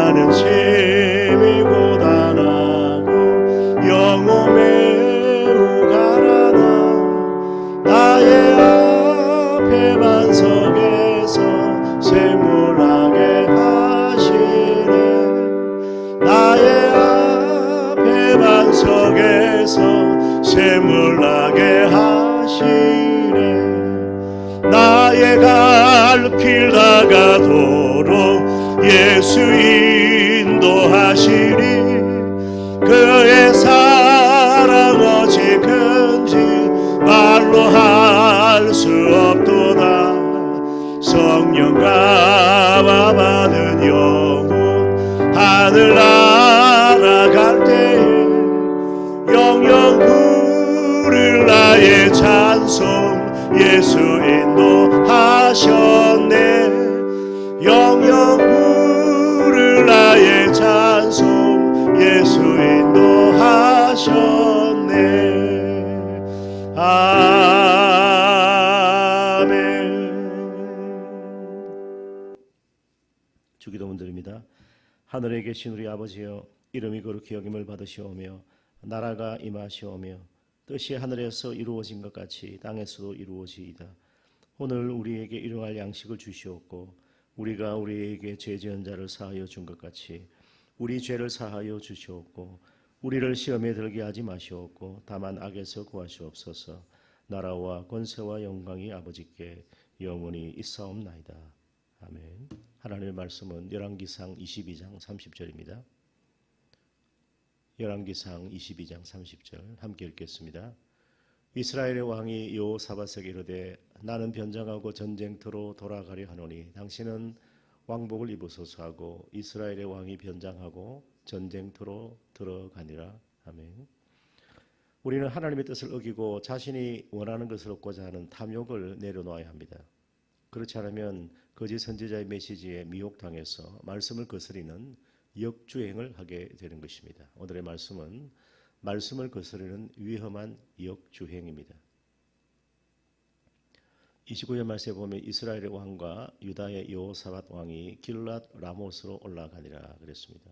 나는 심히 고단하고 영혼 매우 가라다. 나의 앞에 반석에서 샘물나게 하시네. 나의 앞에 반석에서 샘물나게 하시네. 나의 갈 길 다가도록 예수 인도하시니 그의 사랑 어찌 큰지 말로 할 수 없도다. 성령 감화 받은 영혼 하늘 날아갈 때에 영영 부를 나의 찬송 예수 인도하셨네. 영영 부를 나의 찬송 예수 인도하셨네. 아멘. 주기도문 드립니다. 하늘에 계신 우리 아버지여, 이름이 거룩히 여김을 받으시오며 나라가 임하시오며 뜻이 하늘에서 이루어진 것 같이 땅에서도 이루어지이다. 오늘 우리에게 일용할 양식을 주시옵고 우리가 우리에게 죄 지은 자를 사하여 준 것 같이 우리 죄를 사하여 주시옵고 우리를 시험에 들게 하지 마시옵고 다만 악에서 구하시옵소서. 나라와 권세와 영광이 아버지께 영원히 있사옵나이다. 아멘. 하나님의 말씀은 열왕기상 22장 30절입니다. 열왕기상 22장 30절 함께 읽겠습니다. 이스라엘의 왕이 여호사밧에게 이르되 나는 변장하고 전쟁터로 돌아가려 하노니 당신은 왕복을 입으소서 하고 이스라엘의 왕이 변장하고 전쟁터로 들어가니라. 아멘. 우리는 하나님의 뜻을 어기고 자신이 원하는 것을 얻고자 하는 탐욕을 내려놓아야 합니다. 그렇지 않으면 거짓 선지자의 메시지에 미혹당해서 말씀을 거스리는 역주행을 하게 되는 것입니다. 오늘의 말씀은 말씀을 거스르는 위험한 역주행입니다. 29절 말씀에 보면 이스라엘의 왕과 유다의 여호사밧 왕이 길랏 라못으로 올라가니라 그랬습니다.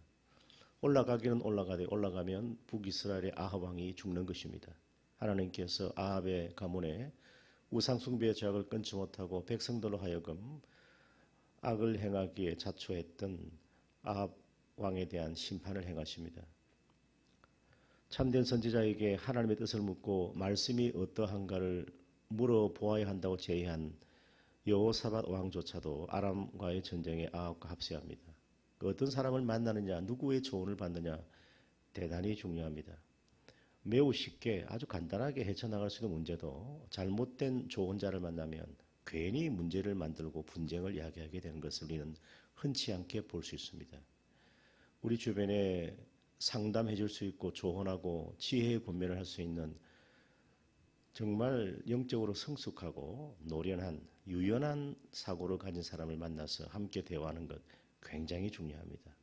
올라가기는 올라가되 올라가면 북이스라엘의 아합 왕이 죽는 것입니다. 하나님께서 아합의 가문에 우상숭배의 죄악을 끊지 못하고 백성들로 하여금 악을 행하기에 자초했던 아합 왕에 대한 심판을 행하십니다. 참된 선지자에게 하나님의 뜻을 묻고 말씀이 어떠한가를 물어보아야 한다고 제의한 여호사밧 왕조차도 아람과의 전쟁에 아합과 합세합니다. 어떤 사람을 만나느냐, 누구의 조언을 받느냐 대단히 중요합니다. 매우 쉽게 아주 간단하게 헤쳐나갈 수 있는 문제도 잘못된 조언자를 만나면 괜히 문제를 만들고 분쟁을 야기하게 되는 것을 우리는 흔치 않게 볼 수 있습니다. 우리 주변에 상담해 줄 수 있고 조언하고 지혜의 권면을 할 수 있는 정말 영적으로 성숙하고 노련한 유연한 사고를 가진 사람을 만나서 함께 대화하는 것 굉장히 중요합니다.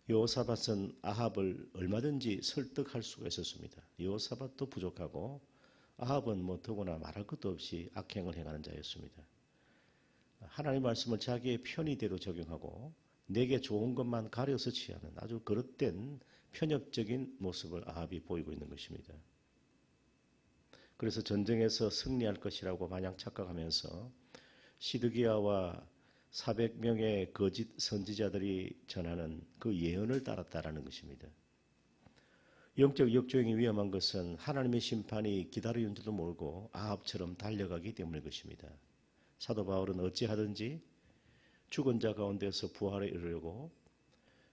여호사밧은 아합을 얼마든지 설득할 수가 있었습니다. 여호사밧도 부족하고 아합은 더구나 말할 것도 없이 악행을 행하는 자였습니다. 하나님의 말씀을 자기의 편의대로 적용하고 내게 좋은 것만 가려서 취하는 아주 그릇된 편협적인 모습을 아합이 보이고 있는 것입니다. 그래서 전쟁에서 승리할 것이라고 마냥 착각하면서 시드기야와 400명의 거짓 선지자들이 전하는 그 예언을 따랐다라는 것입니다. 영적 역주행이 위험한 것은 하나님의 심판이 기다리는 줄도 모르고 아합처럼 달려가기 때문인 것입니다. 사도 바울은 어찌하든지 죽은 자 가운데서 부활에 이르려고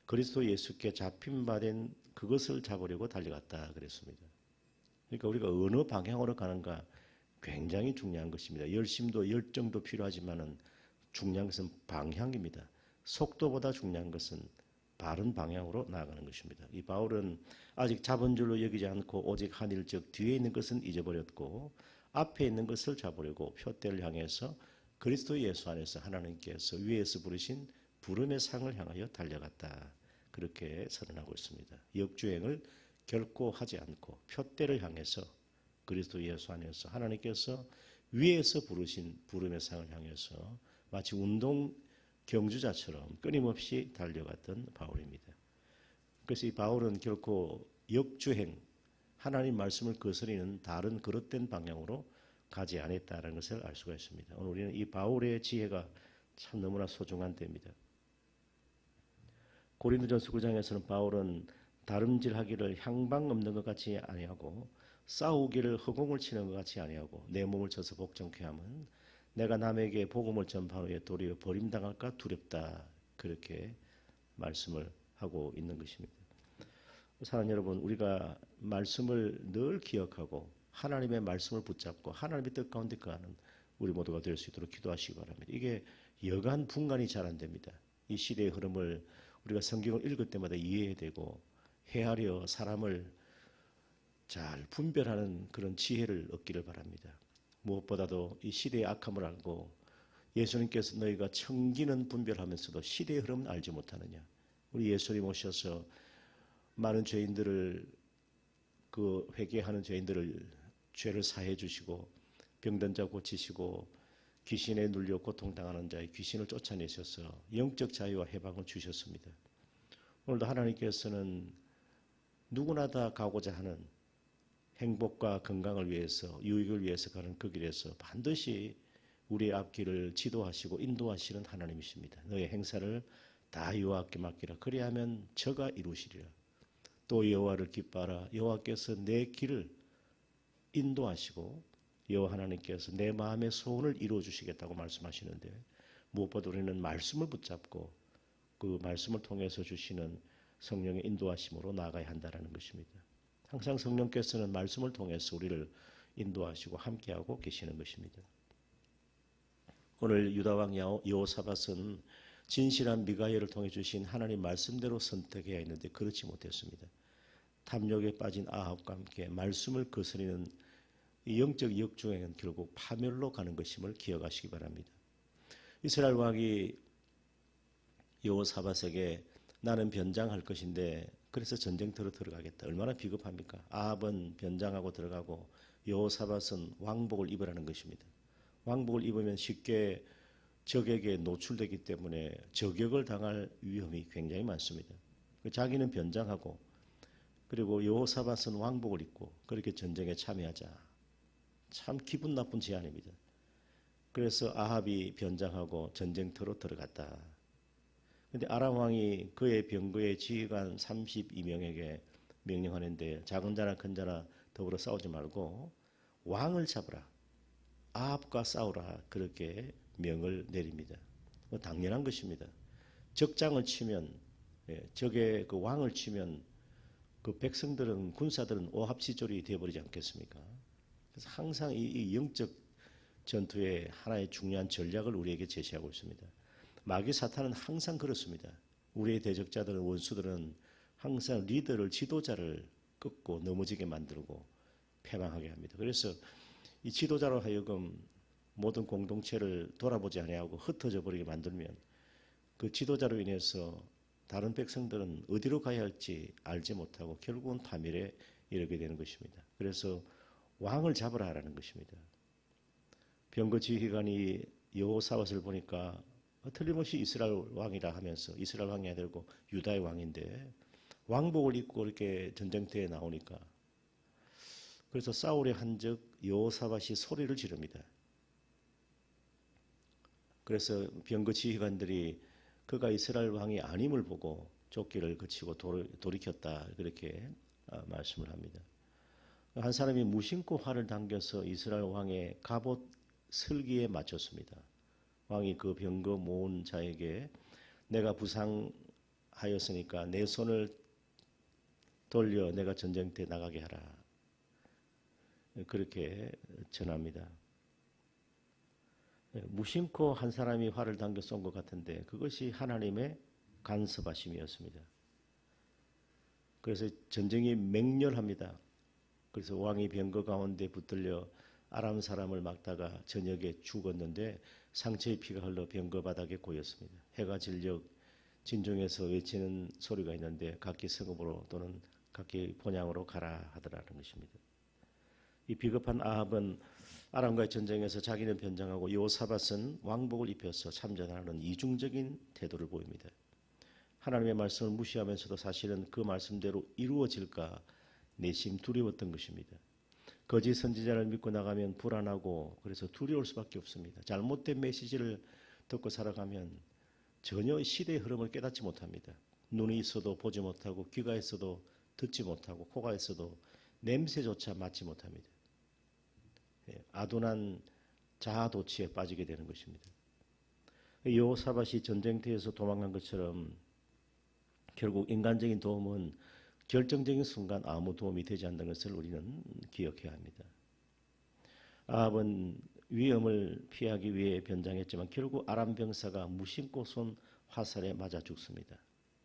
그리스도 예수께 잡힌 바 된 그것을 잡으려고 달려갔다 그랬습니다. 그러니까 우리가 어느 방향으로 가는가 굉장히 중요한 것입니다. 열심도 열정도 필요하지만은 중요한 것은 방향입니다. 속도보다 중요한 것은 바른 방향으로 나아가는 것입니다. 이 바울은 아직 잡은 줄로 여기지 않고 오직 한 일즉 뒤에 있는 것은 잊어버렸고 앞에 있는 것을 잡으려고 표대를 향해서 그리스도 예수 안에서 하나님께서 위에서 부르신 부름의 상을 향하여 달려갔다. 그렇게 선언하고 있습니다. 역주행을 결코 하지 않고 표대를 향해서 그리스도 예수 안에서 하나님께서 위에서 부르신 부름의 상을 향해서 마치 경주자처럼 끊임없이 달려갔던 바울입니다. 그래서 이 바울은 결코 역주행, 하나님 말씀을 거스리는 다른 그릇된 방향으로 가지 않았다는 것을 알 수가 있습니다. 오늘 우리는 이 바울의 지혜가 참 너무나 소중한 때입니다. 고린도전서 9장에서는 바울은 다름질하기를 향방 없는 것 같이 아니하고 싸우기를 허공을 치는 것 같이 아니하고 내 몸을 쳐서 복종케 하면 내가 남에게 복음을 전파한 후에 도리어 버림당할까 두렵다. 그렇게 말씀을 하고 있는 것입니다. 사랑하는 여러분, 우리가 말씀을 늘 기억하고 하나님의 말씀을 붙잡고 하나님의 뜻 가운데 거하는 우리 모두가 될 수 있도록 기도하시기 바랍니다. 이게 여간 분간이 잘 안 됩니다. 이 시대의 흐름을 우리가 성경을 읽을 때마다 이해해야 되고 헤아려 사람을 잘 분별하는 그런 지혜를 얻기를 바랍니다. 무엇보다도 이 시대의 악함을 알고 예수님께서 너희가 청기는 분별하면서도 시대의 흐름은 알지 못하느냐. 우리 예수님 오셔서 많은 죄인들을 그 회개하는 죄인들을 죄를 사해 주시고 병든 자 고치시고 귀신에 눌려 고통당하는 자의 귀신을 쫓아내셔서 영적 자유와 해방을 주셨습니다. 오늘도 하나님께서는 누구나 다 가고자 하는 행복과 건강을 위해서 유익을 위해서 가는 그 길에서 반드시 우리의 앞길을 지도하시고 인도하시는 하나님이십니다. 너의 행사를 다 여호와께 맡기라. 그리하면 저가 이루시리라. 또 여호와를 기뻐하라. 여호와께서 내 길을 인도하시고 여호와 하나님께서 내 마음의 소원을 이루어 주시겠다고 말씀하시는데 무엇보다 우리는 말씀을 붙잡고 그 말씀을 통해서 주시는 성령의 인도하심으로 나아가야 한다는 것입니다. 항상 성령께서는 말씀을 통해서 우리를 인도하시고 함께하고 계시는 것입니다. 오늘 유다왕 여호사밧은 진실한 미가엘을 통해 주신 하나님 말씀대로 선택해야 했는데 그렇지 못했습니다. 탐욕에 빠진 아합과 함께 말씀을 거스리는 이 영적 역주행은 결국 파멸로 가는 것임을 기억하시기 바랍니다. 이스라엘 왕이 여호사밧에게 나는 변장할 것인데 그래서 전쟁터로 들어가겠다. 얼마나 비겁합니까? 아합은 변장하고 들어가고 여호사밧은 왕복을 입으라는 것입니다. 왕복을 입으면 쉽게 적에게 노출되기 때문에 저격을 당할 위험이 굉장히 많습니다. 자기는 변장하고 그리고 여호사밧은 왕복을 입고 그렇게 전쟁에 참여하자. 참 기분 나쁜 제안입니다. 그래서 아합이 변장하고 전쟁터로 들어갔다. 그런데 아람 왕이 그의 병거의 지휘관 32명에게 명령하는데 작은 자나 큰 자나 더불어 싸우지 말고 왕을 잡으라. 아합과 싸우라. 그렇게 명을 내립니다. 당연한 것입니다. 적장을 치면 적의 그 왕을 치면 그 백성들은 군사들은 오합지졸이 되어버리지 않겠습니까? 그래서 항상 이 영적 전투의 하나의 중요한 전략을 우리에게 제시하고 있습니다. 마귀 사탄은 항상 그렇습니다. 우리의 대적자들은 원수들은 항상 리더를 지도자를 꺾고 넘어지게 만들고 패망하게 합니다. 그래서 이 지도자로 하여금 모든 공동체를 돌아보지 아니하고 흩어져 버리게 만들면 그 지도자로 인해서 다른 백성들은 어디로 가야 할지 알지 못하고 결국은 파멸에 이르게 되는 것입니다. 그래서 왕을 잡으라 하라는 것입니다. 병거 지휘관이 여호사밧을 보니까 틀림없이 이스라엘 왕이라 하면서 이스라엘 왕이 아니고 유다의 왕인데 왕복을 입고 이렇게 전쟁터에 나오니까 그래서 사울이 한즉 여호사밧이 소리를 지릅니다. 그래서 병거 지휘관들이 그가 이스라엘 왕이 아님을 보고 쫓기를 그치고 돌이켰다 그렇게 말씀을 합니다. 한 사람이 무심코 활을 당겨서 이스라엘 왕의 갑옷 슬기에 맞췄습니다. 왕이 그 병거 모은 자에게 내가 부상하였으니까 내 손을 돌려 내가 전쟁터에 나가게 하라. 그렇게 전합니다. 무심코 한 사람이 활을 당겨 쏜 것 같은데 그것이 하나님의 간섭하심이었습니다. 그래서 전쟁이 맹렬합니다. 그래서 왕이 병거 가운데 붙들려 아람 사람을 막다가 저녁에 죽었는데 상처의 피가 흘러 병거 바닥에 고였습니다. 해가 질려 진중에서 외치는 소리가 있는데 각기 성읍으로 또는 각기 본향으로 가라 하더라는 것입니다. 이 비겁한 아합은 아람과의 전쟁에서 자기는 변장하고 여호사밧은 왕복을 입혀서 참전하는 이중적인 태도를 보입니다. 하나님의 말씀을 무시하면서도 사실은 그 말씀대로 이루어질까 내심 두려웠던 것입니다. 거짓 선지자를 믿고 나가면 불안하고 그래서 두려울 수밖에 없습니다. 잘못된 메시지를 듣고 살아가면 전혀 시대의 흐름을 깨닫지 못합니다. 눈이 있어도 보지 못하고 귀가 있어도 듣지 못하고 코가 있어도 냄새조차 맡지 못합니다. 아둔한 자아도취에 빠지게 되는 것입니다. 여호사밧이 전쟁터에서 도망간 것처럼 결국 인간적인 도움은 결정적인 순간 아무 도움이 되지 않는 것을 우리는 기억해야 합니다. 아합은 위험을 피하기 위해 변장했지만 결국 아람 병사가 무심코 쏜 화살에 맞아 죽습니다.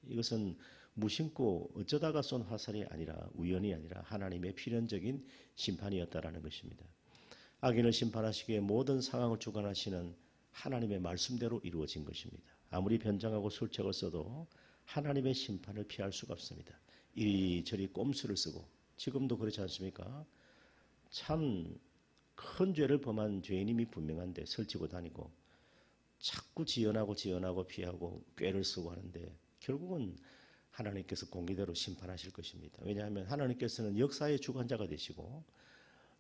이것은 무심코 어쩌다가 쏜 화살이 아니라 우연이 아니라 하나님의 필연적인 심판이었다라는 것입니다. 악인을 심판하시기에 모든 상황을 주관하시는 하나님의 말씀대로 이루어진 것입니다. 아무리 변장하고 술책을 써도 하나님의 심판을 피할 수가 없습니다. 이리저리 꼼수를 쓰고 지금도 그렇지 않습니까? 참 큰 죄를 범한 죄인임이 분명한데 설치고 다니고 자꾸 지연하고 피하고 꾀를 쓰고 하는데 결국은 하나님께서 공의대로 심판하실 것입니다. 왜냐하면 하나님께서는 역사의 주관자가 되시고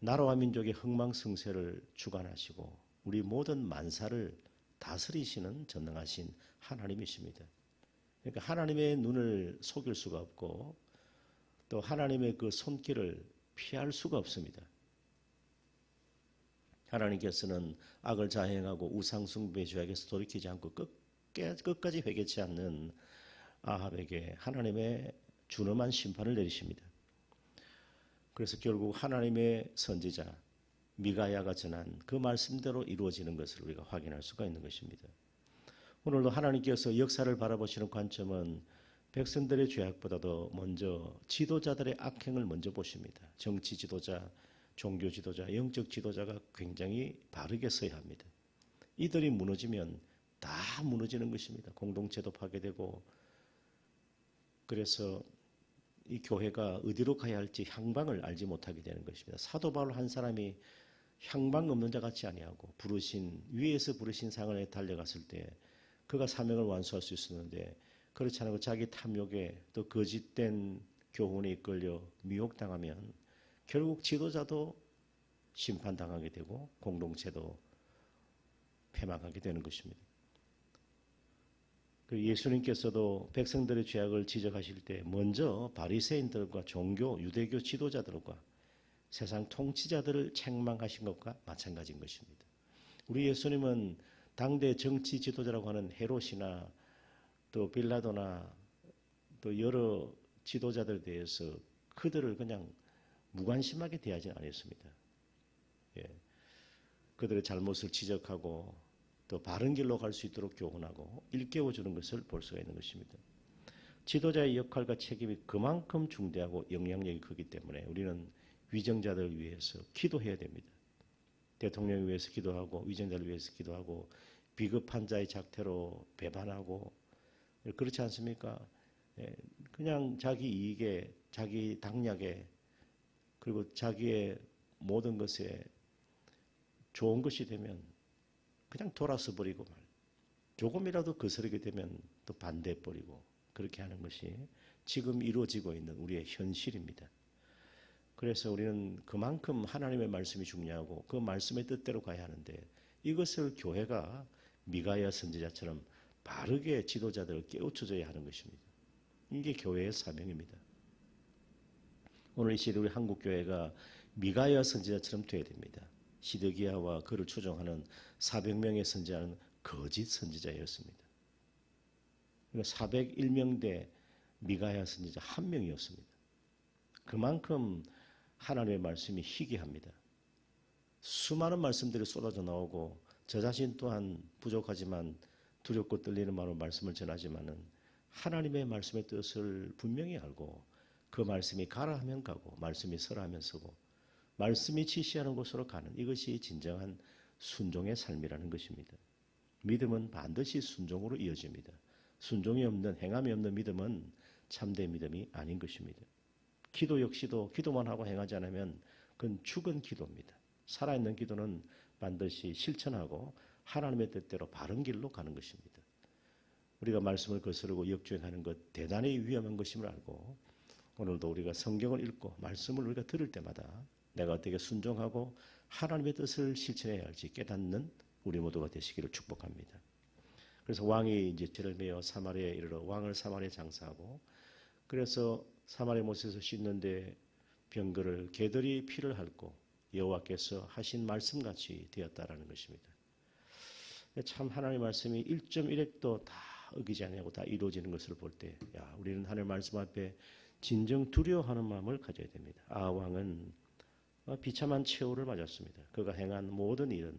나라와 민족의 흥망성쇠를 주관하시고 우리 모든 만사를 다스리시는 전능하신 하나님이십니다. 그러니까 하나님의 눈을 속일 수가 없고 또 하나님의 그 손길을 피할 수가 없습니다. 하나님께서는 악을 자행하고 우상숭배 죄악에서 돌이키지 않고 끝까지 회개치 않는 아합에게 하나님의 준엄한 심판을 내리십니다. 그래서 결국 하나님의 선지자 미가야가 전한 그 말씀대로 이루어지는 것을 우리가 확인할 수가 있는 것입니다. 오늘도 하나님께서 역사를 바라보시는 관점은 백성들의 죄악보다도 먼저 지도자들의 악행을 먼저 보십니다. 정치 지도자, 종교 지도자, 영적 지도자가 굉장히 바르게 서야 합니다. 이들이 무너지면 다 무너지는 것입니다. 공동체도 파괴되고 그래서 이 교회가 어디로 가야 할지 향방을 알지 못하게 되는 것입니다. 사도 바울 한 사람이 향방 없는 자 같이 아니하고 위에서 부르신 상을 달려갔을 때 그가 사명을 완수할 수 있었는데 그렇지 않고 자기 탐욕에 또 거짓된 교훈에 이끌려 미혹당하면 결국 지도자도 심판당하게 되고 공동체도 패망하게 되는 것입니다. 예수님께서도 백성들의 죄악을 지적하실 때 먼저 바리새인들과 종교, 유대교 지도자들과 세상 통치자들을 책망하신 것과 마찬가지인 것입니다. 우리 예수님은 당대 정치 지도자라고 하는 헤롯이나 또 빌라도나 또 여러 지도자들에 대해서 그들을 그냥 무관심하게 대하지 않았습니다. 그들의 잘못을 지적하고 또 바른 길로 갈 수 있도록 교훈하고 일깨워주는 것을 볼 수가 있는 것입니다. 지도자의 역할과 책임이 그만큼 중대하고 영향력이 크기 때문에 우리는 위정자들을 위해서 기도해야 됩니다. 대통령을 위해서 기도하고 위정자를 위해서 기도하고 비겁한 자의 작태로 배반하고 그렇지 않습니까? 그냥 자기 이익에 자기 당략에 그리고 자기의 모든 것에 좋은 것이 되면 그냥 돌아서 버리고 조금이라도 거스르게 되면 또 반대해버리고 그렇게 하는 것이 지금 이루어지고 있는 우리의 현실입니다. 그래서 우리는 그만큼 하나님의 말씀이 중요하고 그 말씀의 뜻대로 가야 하는데 이것을 교회가 미가야 선지자처럼 바르게 지도자들을 깨우쳐줘야 하는 것입니다. 이게 교회의 사명입니다. 오늘 이 시대 우리 한국교회가 미가야 선지자처럼 되어야 됩니다. 시드기야와 그를 추종하는 400명의 선지자는 거짓 선지자였습니다. 그러니까 401명 대 미가야 선지자 1명이었습니다. 그만큼 하나님의 말씀이 희귀합니다. 수많은 말씀들이 쏟아져 나오고 저 자신 또한 부족하지만 두렵고 떨리는 마음으로 말씀을 전하지만은 하나님의 말씀의 뜻을 분명히 알고 그 말씀이 가라 하면 가고 말씀이 서라 하면 서고 말씀이 지시하는 곳으로 가는 이것이 진정한 순종의 삶이라는 것입니다. 믿음은 반드시 순종으로 이어집니다. 순종이 없는 행함이 없는 믿음은 참된 믿음이 아닌 것입니다. 기도 역시도 기도만 하고 행하지 않으면 그건 죽은 기도입니다. 살아있는 기도는 반드시 실천하고 하나님의 뜻대로 바른 길로 가는 것입니다. 우리가 말씀을 거스르고 역주행하는 것 대단히 위험한 것임을 알고 오늘도 우리가 성경을 읽고 말씀을 우리가 들을 때마다 내가 어떻게 순종하고 하나님의 뜻을 실천해야 할지 깨닫는 우리 모두가 되시기를 축복합니다. 그래서 왕이 이제 죄를 메어 사마리아에 이르러 왕을 사마리아에 장사하고 그래서 사마리아 못에서 씻는데 병거를 개들이 피를 핥고 여호와께서 하신 말씀같이 되었다라는 것입니다. 참 하나님의 말씀이 1.1획도 다 어기지 아니하고 다 이루어지는 것을 볼 때 우리는 하나님의 말씀 앞에 진정 두려워하는 마음을 가져야 됩니다. 왕은 비참한 최후를 맞았습니다. 그가 행한 모든 일은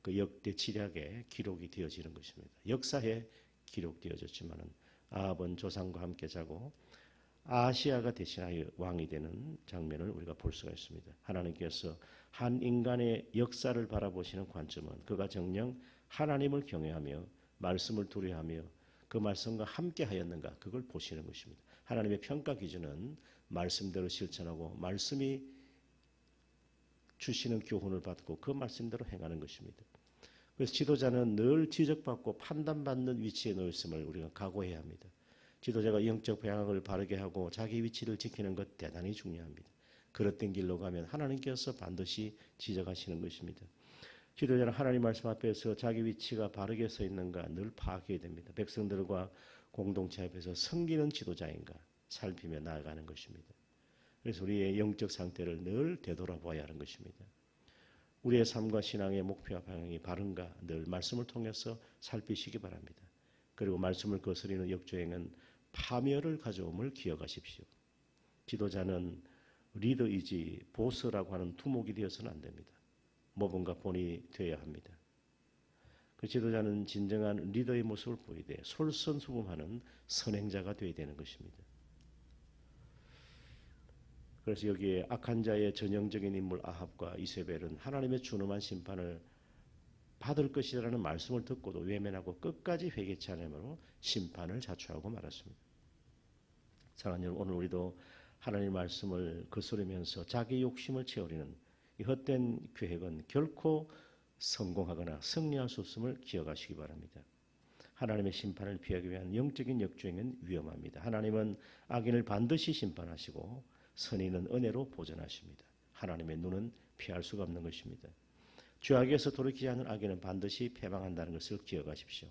그 역대 지략에 기록이 되어지는 것입니다. 역사에 기록되어졌지만은 아합은 조상과 함께 자고 아시아가 대신하여 왕이 되는 장면을 우리가 볼 수가 있습니다. 하나님께서 한 인간의 역사를 바라보시는 관점은 그가 정녕 하나님을 경외하며 말씀을 두려워하며 그 말씀과 함께 하였는가 그걸 보시는 것입니다. 하나님의 평가 기준은 말씀대로 실천하고 말씀이 주시는 교훈을 받고 그 말씀대로 행하는 것입니다. 그래서 지도자는 늘 지적받고 판단받는 위치에 놓여 있음을 우리가 각오해야 합니다. 지도자가 영적 방향을 바르게 하고 자기 위치를 지키는 것 대단히 중요합니다. 그릇된 길로 가면 하나님께서 반드시 지적하시는 것입니다. 지도자는 하나님 말씀 앞에서 자기 위치가 바르게 서 있는가 늘 파악해야 됩니다. 백성들과 공동체 앞에서 섬기는 지도자인가 살피며 나아가는 것입니다. 그래서 우리의 영적 상태를 늘 되돌아봐야 하는 것입니다. 우리의 삶과 신앙의 목표와 방향이 바른가 늘 말씀을 통해서 살피시기 바랍니다. 그리고 말씀을 거스리는 역주행은 파멸을 가져옴을 기억하십시오. 지도자는 리더이지 보스라고 하는 두목이 되어서는 안 됩니다. 모범과 본이 되어야 합니다. 그 지도자는 진정한 리더의 모습을 보이되 솔선수범하는 선행자가 되어야 되는 것입니다. 그래서 여기에 악한 자의 전형적인 인물 아합과 이세벨은 하나님의 준엄한 심판을 받을 것이라는 말씀을 듣고도 외면하고 끝까지 회개치 않으므로 심판을 자초하고 말았습니다. 사랑하는 여러분, 오늘 우리도 하나님의 말씀을 거스르면서 자기 욕심을 채우려는 이 헛된 계획은 결코 성공하거나 승리할 수 없음을 기억하시기 바랍니다. 하나님의 심판을 피하기 위한 영적인 역주행은 위험합니다. 하나님은 악인을 반드시 심판하시고 선인은 은혜로 보전하십니다. 하나님의 눈은 피할 수가 없는 것입니다. 죄악에서 돌이키지 않는 악인은 반드시 패망한다는 것을 기억하십시오.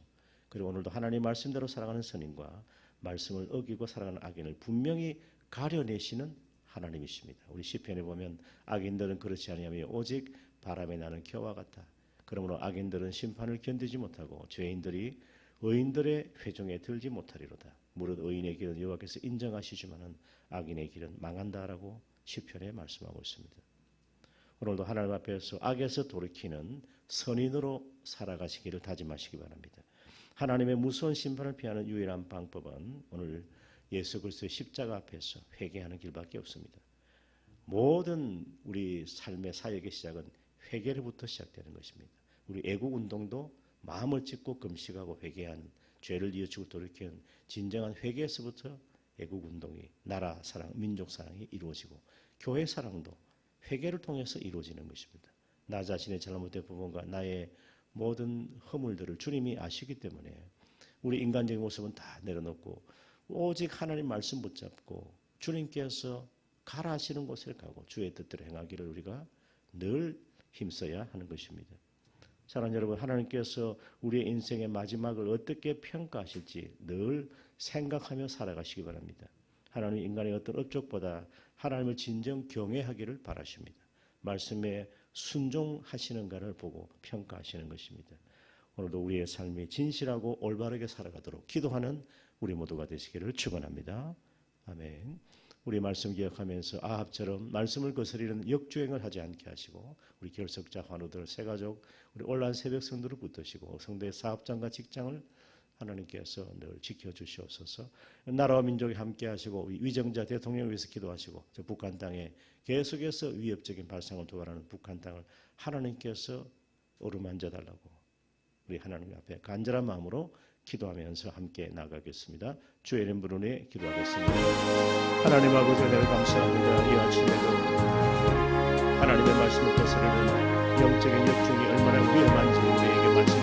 그리고 오늘도 하나님의 말씀대로 살아가는 선인과 말씀을 어기고 살아가는 악인을 분명히 가려내시는 하나님이십니다. 우리 시편에 보면 악인들은 그렇지 아니하며 오직 바람에 나는 겨와 같다. 그러므로 악인들은 심판을 견디지 못하고 죄인들이 의인들의 회중에 들지 못하리로다. 무릇 의인의 길은 여호와께서 인정하시지만은 악인의 길은 망한다라고 시편에 말씀하고 있습니다. 오늘도 하나님 앞에서 악에서 돌이키는 선인으로 살아가시기를 다짐하시기 바랍니다. 하나님의 무서운 심판을 피하는 유일한 방법은 오늘 예수 그리스도의 십자가 앞에서 회개하는 길밖에 없습니다. 모든 우리 삶의 사역의 시작은 회개로부터 시작되는 것입니다. 우리 애국운동도 마음을 찢고 금식하고 회개한 죄를 뉘우치고 돌이키는 진정한 회개에서부터 애국운동이 나라 사랑, 민족 사랑이 이루어지고 교회 사랑도 회개를 통해서 이루어지는 것입니다. 나 자신의 잘못된 부분과 나의 모든 허물들을 주님이 아시기 때문에 우리 인간적인 모습은 다 내려놓고 오직 하나님 말씀 붙잡고 주님께서 가라 하시는 곳에 가고 주의 뜻대로 행하기를 우리가 늘 힘써야 하는 것입니다. 사랑하는 여러분, 하나님께서 우리의 인생의 마지막을 어떻게 평가하실지 늘 생각하며 살아가시기 바랍니다. 하나님 인간의 어떤 업적보다 하나님을 진정 경외하기를 바라십니다. 말씀에 순종하시는가를 보고 평가하시는 것입니다. 오늘도 우리의 삶이 진실하고 올바르게 살아가도록 기도하는 우리 모두가 되시기를 축원합니다. 아멘. 우리 말씀 기억하면서 아합처럼 말씀을 거스리는 역주행을 하지 않게 하시고 우리 결석자 환우들 새가족 우리 온라인 새벽 성도를 붙드시고 성도의 사업장과 직장을 하나님께서 늘 지켜주시옵소서. 나라와 민족이 함께 하시고 위정자 대통령을 위해서 기도하시고 저 북한 땅에 계속해서 위협적인 발상을 도발하는 북한 땅을 하나님께서 어루만져 달라고 우리 하나님 앞에 간절한 마음으로 기도하면서 함께 나가겠습니다. 주의 이름 부르니 기도하겠습니다. 하나님 아버지 은혜를 감사합니다. 이 아침에도 하나님의 말씀을 거스르는 영적인 역중이 얼마나 위험한지 우리에게 말씀